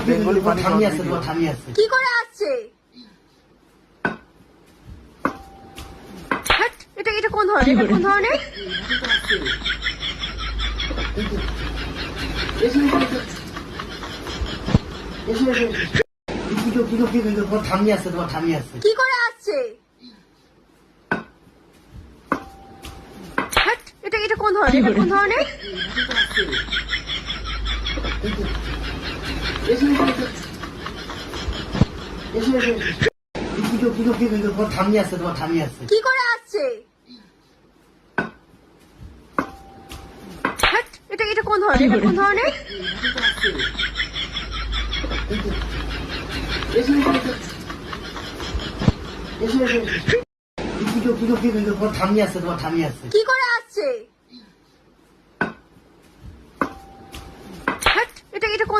Bengali পানি কি করে আসছে? হ্যাট, এটা কোন ধরনের? ঠাম্মি আছে। কি করে আসছে? হ্যাট, এটা কোন ধরনের? ঠাম্মি আছে। কি করে আসছে? হ্যাট, এটা কোন ধরনের? ঠাম্মি আছে। কি করে আসছে? হ্যাট, এটা কোন